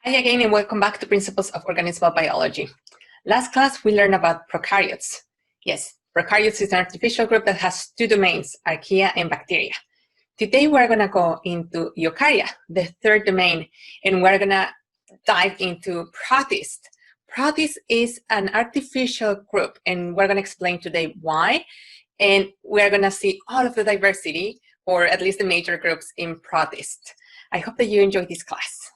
Hi again, and welcome back to Principles of Organismal Biology. Last class, we learned about prokaryotes. Yes, prokaryotes is an artificial group that has two domains, archaea and bacteria. Today, we're going to go into eukarya, the third domain, and we're going to dive into protists. Protists is an artificial group, and we're going to explain today why, and we're going to see all of the diversity, or at least the major groups in protists. I hope that you enjoy this class.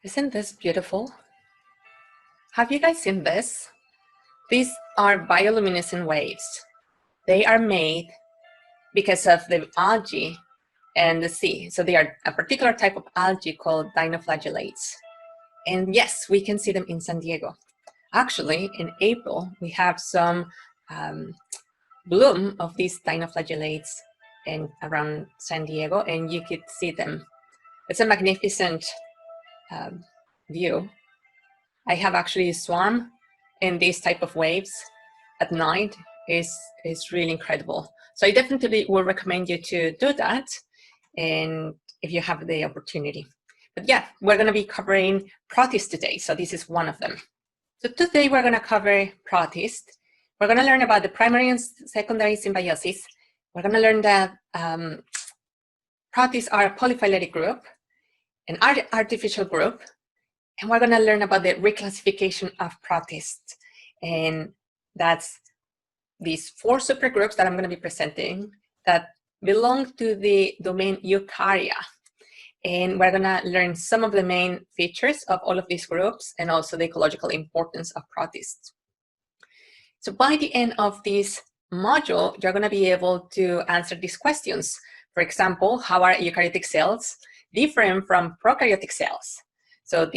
Isn't this beautiful? Have you guys seen this? These are bioluminescent waves. They are made because of the algae and the sea. So they are a particular type of algae called dinoflagellates. And yes, we can see them in San Diego. Actually, in April, we have some bloom of these dinoflagellates around San Diego, and you could see them. It's a magnificent view. I have actually swum in these type of waves at night. Is really incredible. So I definitely will recommend you to do that, and if you have the opportunity. But yeah, we're going to be covering protists today, so this is one of them. So today we're going to cover protists. We're going to learn about the primary and secondary symbiosis. We're going to learn that protists are a polyphyletic group, an artificial group, and we're going to learn about the reclassification of protists. And that's these four supergroups that I'm going to be presenting that belong to the domain eukarya. And we're going to learn some of the main features of all of these groups and also the ecological importance of protists. So by the end of this module, you're going to be able to answer these questions. For example, how are eukaryotic cells different from prokaryotic cells? So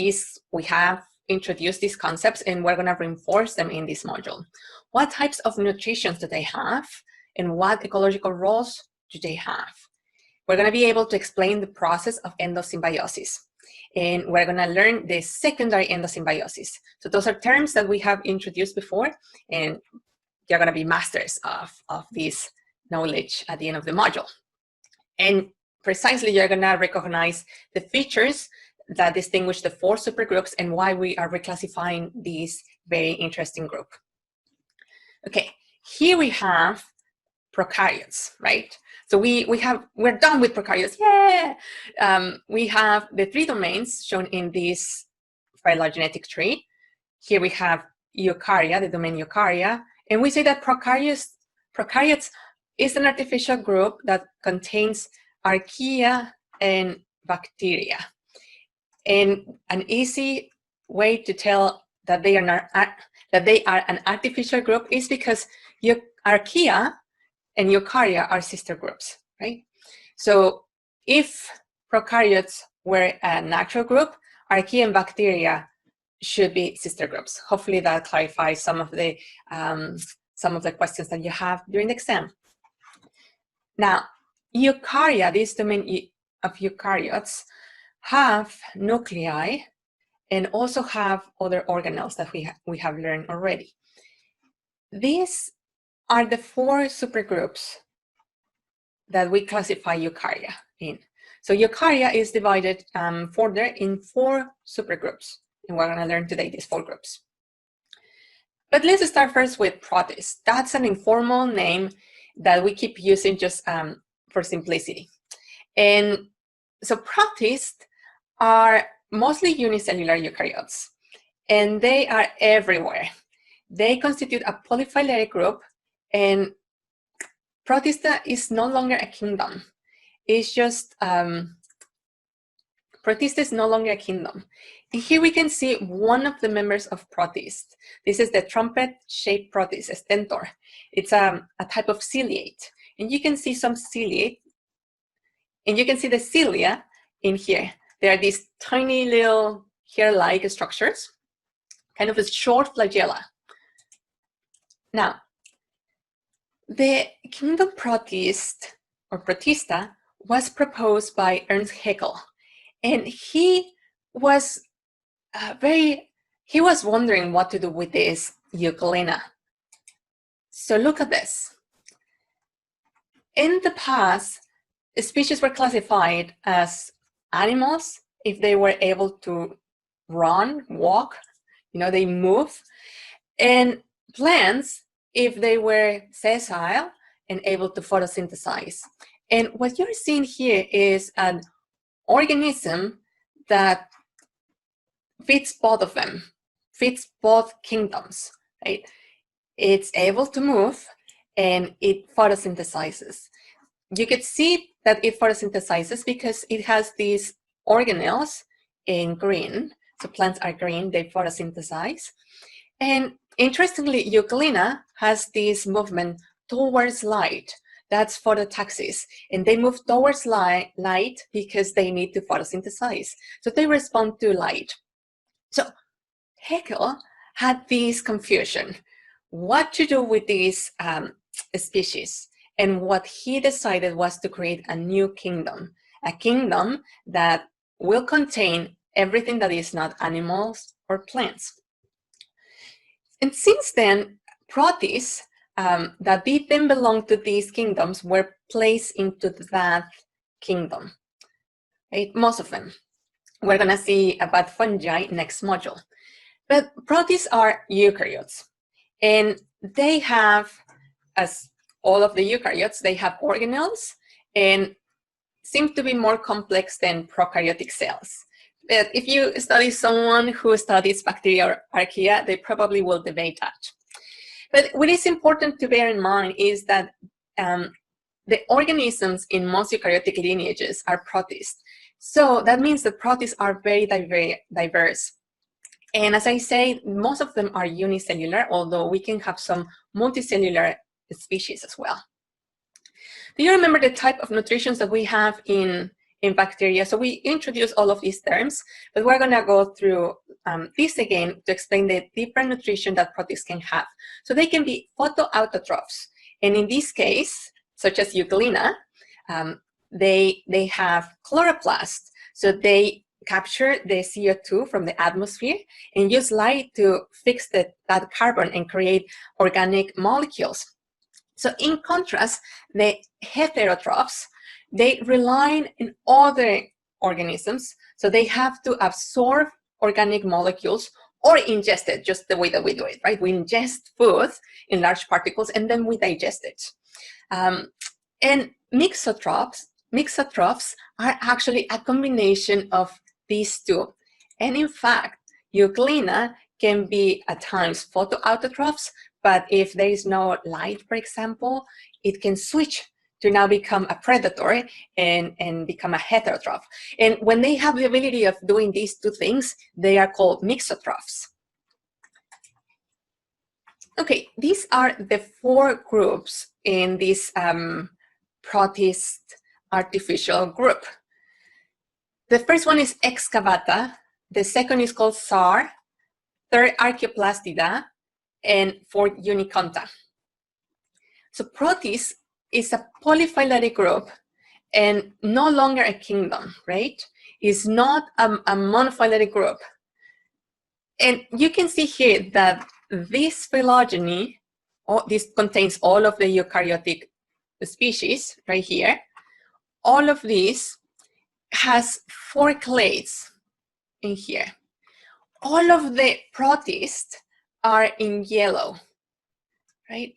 we have introduced these concepts, and we're going to reinforce them in this module. What types of nutrition do they have, and what ecological roles do they have? We're going to be able to explain the process of endosymbiosis, and we're going to learn the secondary endosymbiosis. So those are terms that we have introduced before, and you're going to be masters of this knowledge at the end of the module. And precisely, you're going to recognize the features that distinguish the four supergroups and why we are reclassifying this very interesting group. Okay, here we have prokaryotes, right? So we're done with prokaryotes, yeah! We have the three domains shown in this phylogenetic tree. Here we have eukarya, the domain eukarya, and we say that prokaryotes is an artificial group that contains archaea and bacteria. And an easy way to tell that they are an artificial group is because archaea and eukarya are sister groups, right? So if prokaryotes were a natural group, archaea and bacteria should be sister groups. Hopefully that clarifies some of the questions that you have during the exam. Now, eukarya, this domain of eukaryotes, have nuclei and also have other organelles that we have learned already. These are the four supergroups that we classify eukarya in. So eukarya is divided further in four supergroups, and we're going to learn today these four groups. But let's start first with protists. That's an informal name that we keep using just for simplicity. And so protists are mostly unicellular eukaryotes, and they are everywhere. They constitute a polyphyletic group, and Protista is no longer a kingdom. It's just, Protista is no longer a kingdom. And here we can see one of the members of Protist. This is the trumpet-shaped Protist, stentor. It's a type of ciliate. And you can see some ciliate, and you can see the cilia in here. There are these tiny little hair-like structures, kind of a short flagella. Now, the kingdom Protist, or Protista, was proposed by Ernst Haeckel, and he was wondering what to do with this euglena. So look at this. In the past, species were classified as animals if they were able to run, walk, they move, and plants if they were sessile and able to photosynthesize. And what you're seeing here is an organism that fits both of them, fits both kingdoms, right? It's able to move and it photosynthesizes. You could see that it photosynthesizes because it has these organelles in green. So plants are green, they photosynthesize. And interestingly, Euglena has this movement towards light. That's phototaxis. And they move towards light because they need to photosynthesize. So they respond to light. So Haeckel had this confusion, what to do with these species. And what he decided was to create a new kingdom, a kingdom that will contain everything that is not animals or plants. And since then, Protists that didn't belong to these kingdoms were placed into that kingdom, right? Most of them. We're going to see about fungi next module. But protists are eukaryotes, and they have, as all of the eukaryotes, they have organelles and seem to be more complex than prokaryotic cells. But if you study someone who studies bacteria or archaea, they probably will debate that. But what is important to bear in mind is that the organisms in most eukaryotic lineages are protists. So that means that protists are very diverse. And as I say, most of them are unicellular, although we can have some multicellular species as well. Do you remember the type of nutritions that we have in bacteria? So we introduced all of these terms, but we're going to go through this again to explain the different nutrition that protists can have. So they can be photoautotrophs. And in this case, such as Euglena, they have chloroplast. So they capture the CO2 from the atmosphere and use light to fix that carbon and create organic molecules. So in contrast, the heterotrophs, they rely on other organisms. So they have to absorb organic molecules or ingest it, just the way that we do it, right? We ingest food in large particles and then we digest it. And mixotrophs are actually a combination of these two. And in fact, Euglena can be at times photoautotrophs, but if there is no light, for example, it can switch to now become a predator and become a heterotroph. And when they have the ability of doing these two things, they are called mixotrophs. Okay, these are the four groups in this protist artificial group. The first one is excavata, the second is called SAR, third Archaeoplastida, and fourth Uniconta. So Protists is a polyphyletic group and no longer a kingdom, right? It's not a monophyletic group. And you can see here that this phylogeny, this contains all of the eukaryotic species right here. All of these has 4 clades in here. All of the protists are in yellow, right?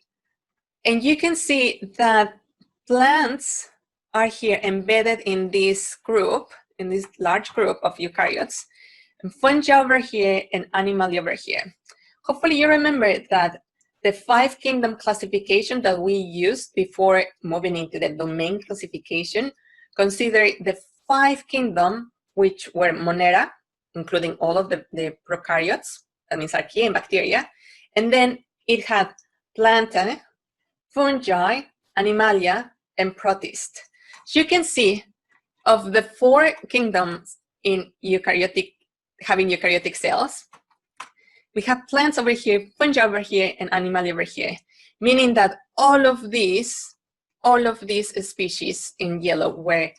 And you can see that plants are here embedded in this group, in this large group of eukaryotes, and fungi over here and animalia over here. Hopefully you remember that the 5 kingdom classification that we used before moving into the domain classification consider the 5 kingdom, which were Monera, including all of the prokaryotes, that means archaea and bacteria, and then it had Plantae, fungi, animalia, and protists. So you can see of the 4 kingdoms in having eukaryotic cells, we have plants over here, fungi over here, and animalia over here, meaning that all of these species in yellow were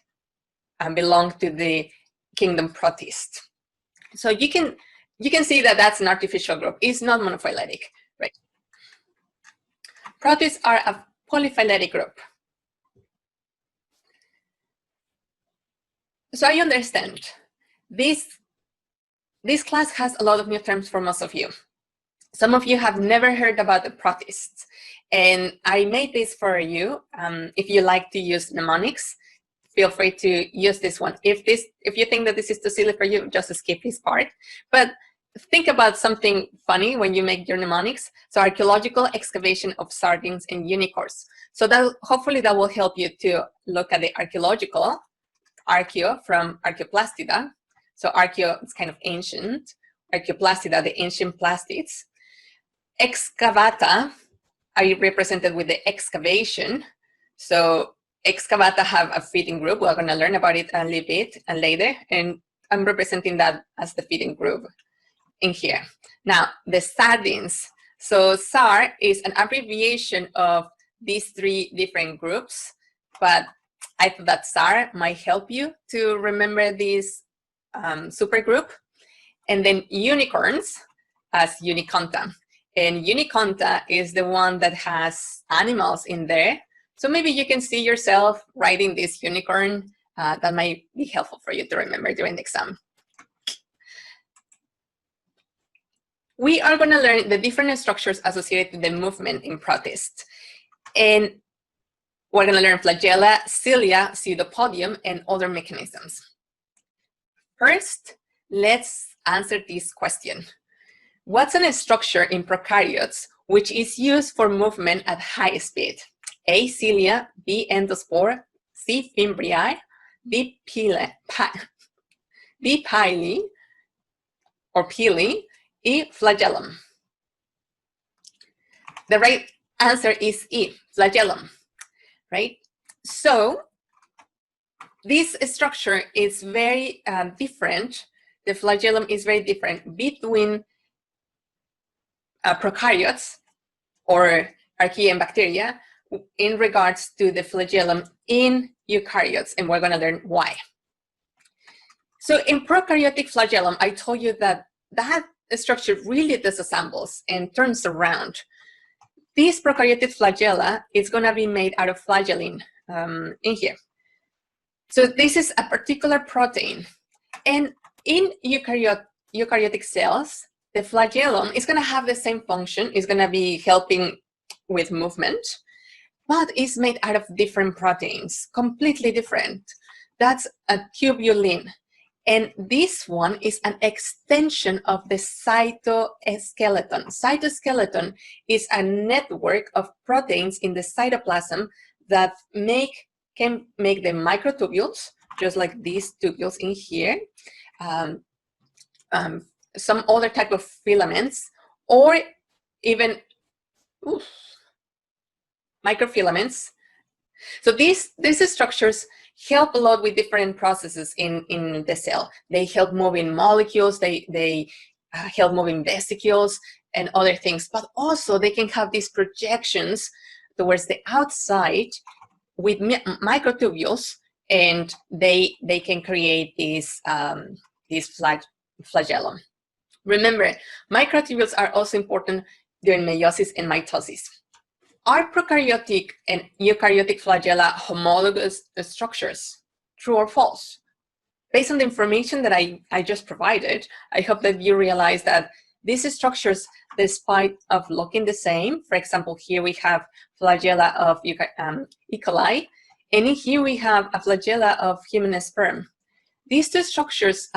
belong to the kingdom protist. So you can see that that's an artificial group. It's not monophyletic, right? Protists are a polyphyletic group. So I understand This class has a lot of new terms for most of you. Some of you have never heard about the Protists, and I made this for you. If you like to use mnemonics, feel free to use this one. If you think that this is too silly for you, just skip this part. But think about something funny when you make your mnemonics. So archaeological excavation of sardines and unicorns. So that hopefully that will help you to look at the archaeological, archeo from archaeoplastida. So archeo is kind of ancient. Archaeoplastida, the ancient plastids. Excavata are represented with the excavation. So excavata have a feeding group. We're going to learn about it a little bit later. And I'm representing that as the feeding group in here. Now, the sardines. So SAR is an abbreviation of these three different groups, but I thought that SAR might help you to remember this supergroup. And then unicorns as uniconta. And uniconta is the one that has animals in there. So maybe you can see yourself writing this unicorn. That might be helpful for you to remember during the exam. We are going to learn the different structures associated with the movement in Protists. And we're going to learn flagella, cilia, pseudopodium, and other mechanisms. First, let's answer this question. What's a structure in prokaryotes which is used for movement at high speed? A, cilia, B, endospore, C, fimbriae, D, pili, or pili, E, flagellum. The right answer is E, flagellum, right? So this structure is very different. The flagellum is very different between prokaryotes or archaea and bacteria in regards to the flagellum in eukaryotes, and we're going to learn why. So in prokaryotic flagellum, I told you that that structure really disassembles and turns around. This prokaryotic flagella is going to be made out of flagellin in here. So this is a particular protein. And in eukaryotic cells, the flagellum is going to have the same function. It's going to be helping with movement, but it's made out of different proteins, completely different. That's a tubulin. And this one is an extension of the cytoskeleton. Cytoskeleton is a network of proteins in the cytoplasm that can make the microtubules, just like these tubules in here, some other type of filaments, or even microfilaments. So these structures help a lot with different processes in the cell. They help moving molecules, they help moving vesicles and other things, but also they can have these projections towards the outside with microtubules, and they can create these flagellum. Remember, microtubules are also important during meiosis and mitosis. Are prokaryotic and eukaryotic flagella homologous structures? True or false? Based on the information that I just provided, I hope that you realize that these structures, despite of looking the same, for example, here we have flagella of E. coli, and in here we have a flagella of human sperm. These two structures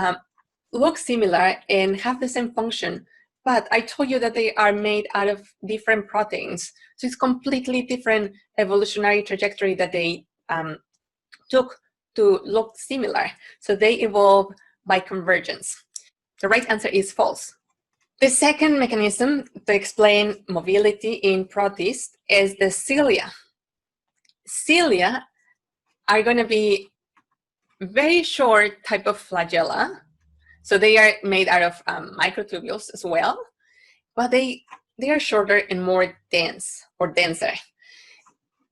look similar and have the same function, but I told you that they are made out of different proteins. So it's completely different evolutionary trajectory that they took to look similar. So they evolve by convergence. The right answer is false. The second mechanism to explain mobility in protists is the cilia. Cilia are going to be very short type of flagella. So they are made out of microtubules as well, but they are shorter and more dense or denser.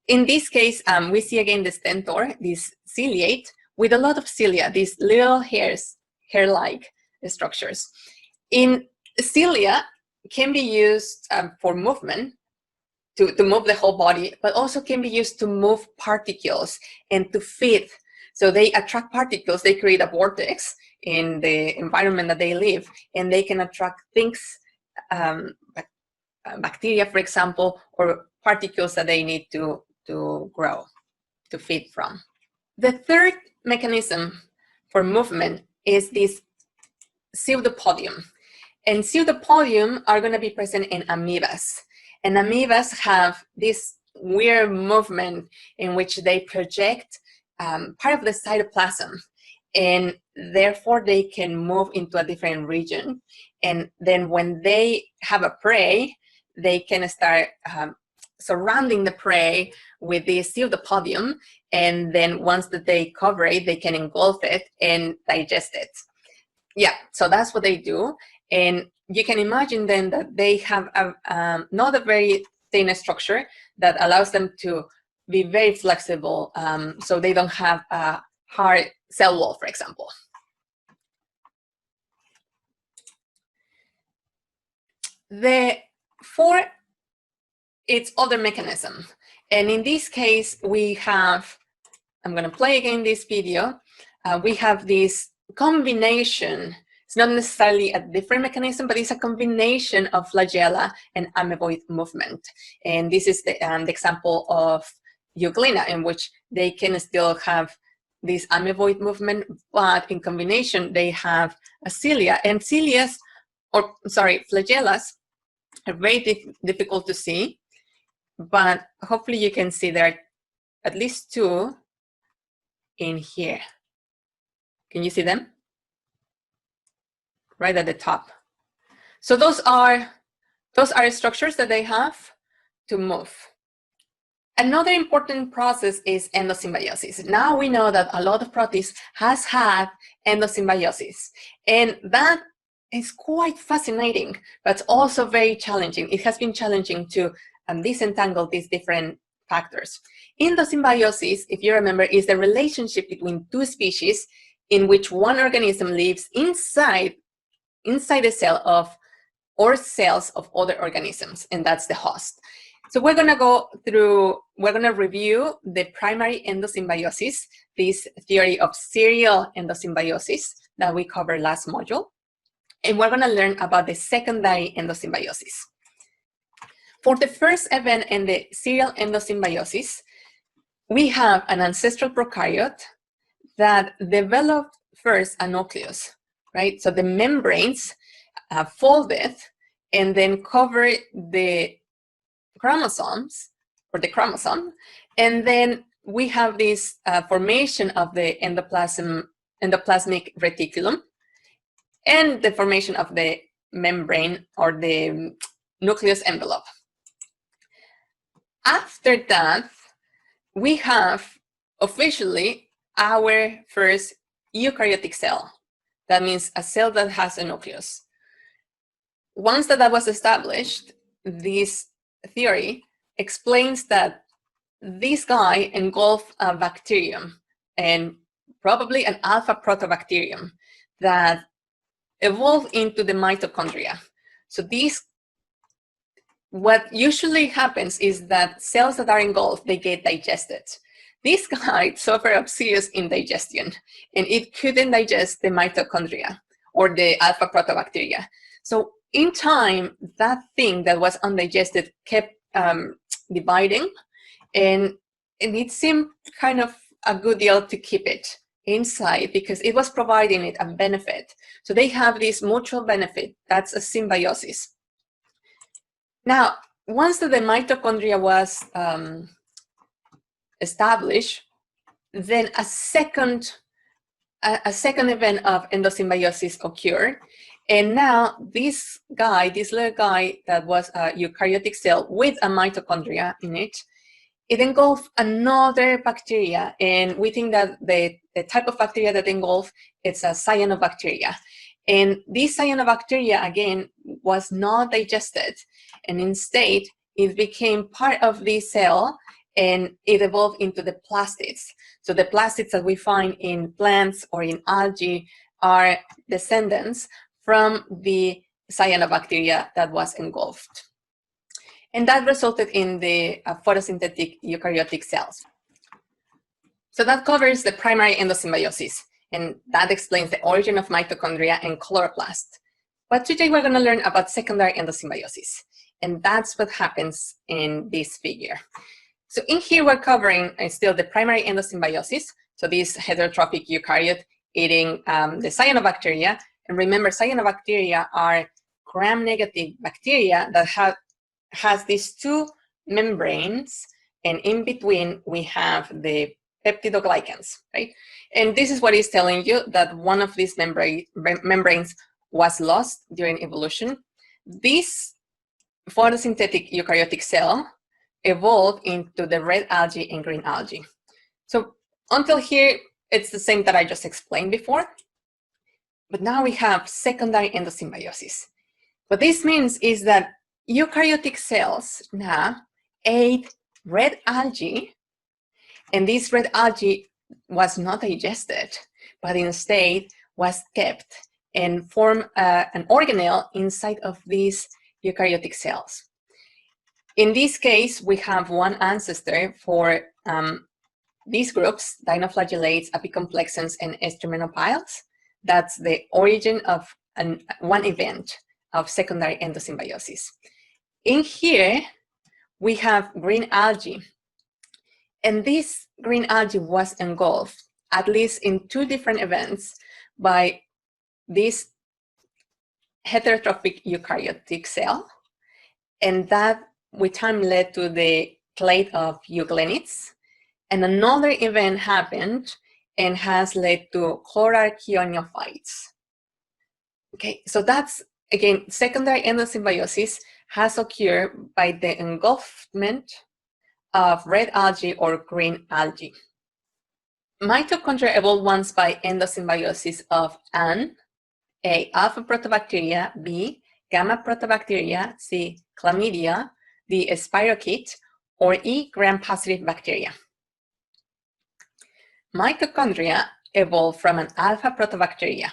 In this case, we see again the stentor, this ciliate, with a lot of cilia, these little hairs, hair-like structures. In cilia can be used for movement, to move the whole body, but also can be used to move particles and to feed. So they attract particles, they create a vortex, in the environment that they live, and they can attract things, bacteria, for example, or particles that they need to grow, to feed from. The third mechanism for movement is this pseudopodium. And pseudopodium are going to be present in amoebas. And amoebas have this weird movement in which they project part of the cytoplasm, and therefore they can move into a different region. And then when they have a prey, they can start surrounding the prey with the pseudopodium, and then once that they cover it, they can engulf it and digest it. Yeah, so that's what they do. And you can imagine then that they have not a very thin structure that allows them to be very flexible, so they don't have a hard cell wall, for example. The fourth, it's other mechanism. And in this case, we have, I'm going to play again this video. We have this combination. It's not necessarily a different mechanism, but it's a combination of flagella and amoeboid movement. And this is the example of euglena, in which they can still have this amoeboid movement, but in combination, they have a cilia. And cilias, or sorry, flagellas are very difficult to see, but hopefully you can see there are at least two in here. Can you see them? Right at the top. So those are structures that they have to move. Another important process is endosymbiosis. Now we know that a lot of protists has had endosymbiosis, and that is quite fascinating, but also very challenging. It has been challenging to disentangle these different factors. Endosymbiosis, if you remember, is the relationship between two species in which one organism lives inside the cell of, or cells of other organisms, and that's the host. So we're going to review the primary endosymbiosis, this theory of serial endosymbiosis that we covered last module. And we're going to learn about the secondary endosymbiosis. For the first event in the serial endosymbiosis, we have an ancestral prokaryote that developed first a nucleus, right? So the membranes folded and then cover the chromosomes, or the chromosome, and then we have this formation of the endoplasmic reticulum, and the formation of the membrane, or the nucleus envelope. After that, we have officially our first eukaryotic cell. That means a cell that has a nucleus. Once that was established, this theory explains that this guy engulfed a bacterium, and probably an alpha protobacterium, that evolved into the mitochondria. So what usually happens is that cells that are engulfed, they get digested. This guy suffered of serious indigestion, and it couldn't digest the mitochondria, or the alpha protobacteria. So in time, that thing that was undigested kept dividing, and it seemed kind of a good deal to keep it inside because it was providing it a benefit. So they have this mutual benefit. That's a symbiosis. Now, once the mitochondria was established, then a second event of endosymbiosis occurred. And now this little guy that was a eukaryotic cell with a mitochondria in it, it engulfed another bacteria. And we think that the type of bacteria that engulfed, it's a cyanobacteria. And this cyanobacteria, again, was not digested. And instead, it became part of the cell, and it evolved into the plastids. So the plastids that we find in plants or in algae are descendants from the cyanobacteria that was engulfed. And that resulted in the photosynthetic eukaryotic cells. So that covers the primary endosymbiosis. and that explains the origin of mitochondria and chloroplast. But today we're going to learn about secondary endosymbiosis, and that's what happens in this figure. So in here we're covering still the primary endosymbiosis, so this heterotrophic eukaryote eating the cyanobacteria. And remember, cyanobacteria are gram-negative bacteria that has these two membranes, and in between we have the peptidoglycans, right? And this is what is telling you that one of these membranes was lost during evolution. This photosynthetic eukaryotic cell evolved into the red algae and green algae. So until here, it's the same that I just explained before. But now we have secondary endosymbiosis. What this means is that eukaryotic cells now ate red algae, and this red algae was not digested, but instead was kept and formed an organelle inside of these eukaryotic cells. In this case, we have one ancestor for these groups, dinoflagellates, apicomplexans, and estromenopiles. That's the origin of one event of secondary endosymbiosis. In here, we have green algae. And this green algae was engulfed, at least in two different events, by this heterotrophic eukaryotic cell. And that with time led to the clade of euglenids. And another event happened and has led to chlorarchaeophytes. Okay, so that's, again, secondary endosymbiosis has occurred by the engulfment of red algae or green algae. Mitochondria evolved once by endosymbiosis of A, alpha protobacteria, B, gamma protobacteria, C, chlamydia, D, spirochete, or E, gram-positive bacteria. Mitochondria evolved from an alpha protobacteria,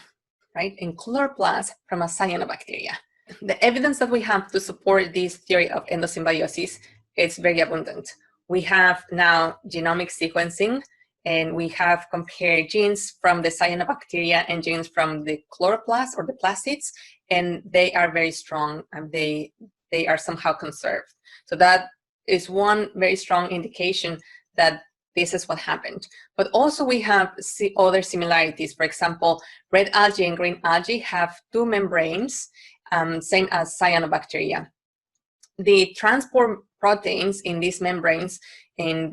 right, and chloroplast from a cyanobacteria. The evidence that we have to support this theory of endosymbiosis is very abundant. We have now genomic sequencing, and we have compared genes from the cyanobacteria and genes from the chloroplast or the plastids, and they are very strong, and they are somehow conserved. So that is one very strong indication that this is what happened. But also we have other similarities. For example, red algae and green algae have two membranes, same as cyanobacteria. The transport proteins in these membranes in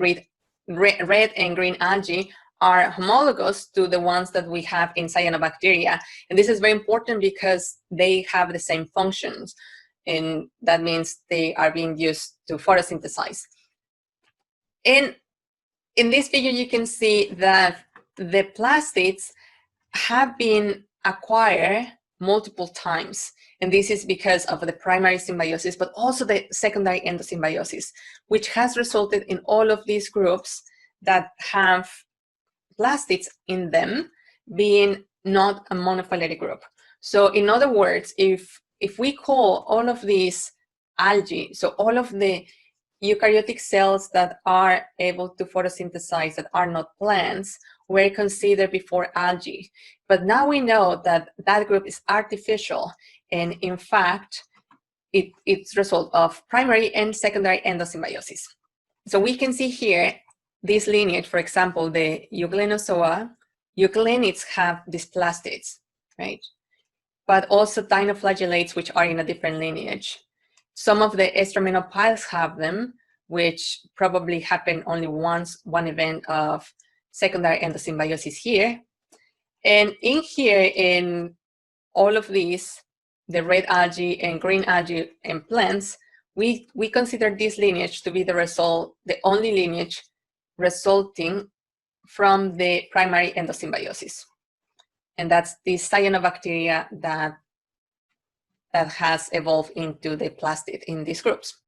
red and green algae are homologous to the ones that we have in cyanobacteria. And this is very important because they have the same functions. And that means they are being used to photosynthesize. In this figure, you can see that the plastids have been acquired multiple times. And this is because of the primary symbiosis, but also the secondary endosymbiosis, which has resulted in all of these groups that have plastids in them being not a monophyletic group. So in other words, if we call all of these algae, so all of the eukaryotic cells that are able to photosynthesize that are not plants were considered before algae. But now we know that that group is artificial, and in fact, it's a result of primary and secondary endosymbiosis. So we can see here this lineage, for example, the Euglenozoa, euglenids have these plastids, right? But also dinoflagellates, which are in a different lineage. Some of the estromenopiles have them, which probably happened only once, one event of secondary endosymbiosis here. And in here, in all of these, the red algae and green algae and plants, we consider this lineage to be the only lineage resulting from the primary endosymbiosis. And that's the cyanobacteria that has evolved into the plastid in these groups.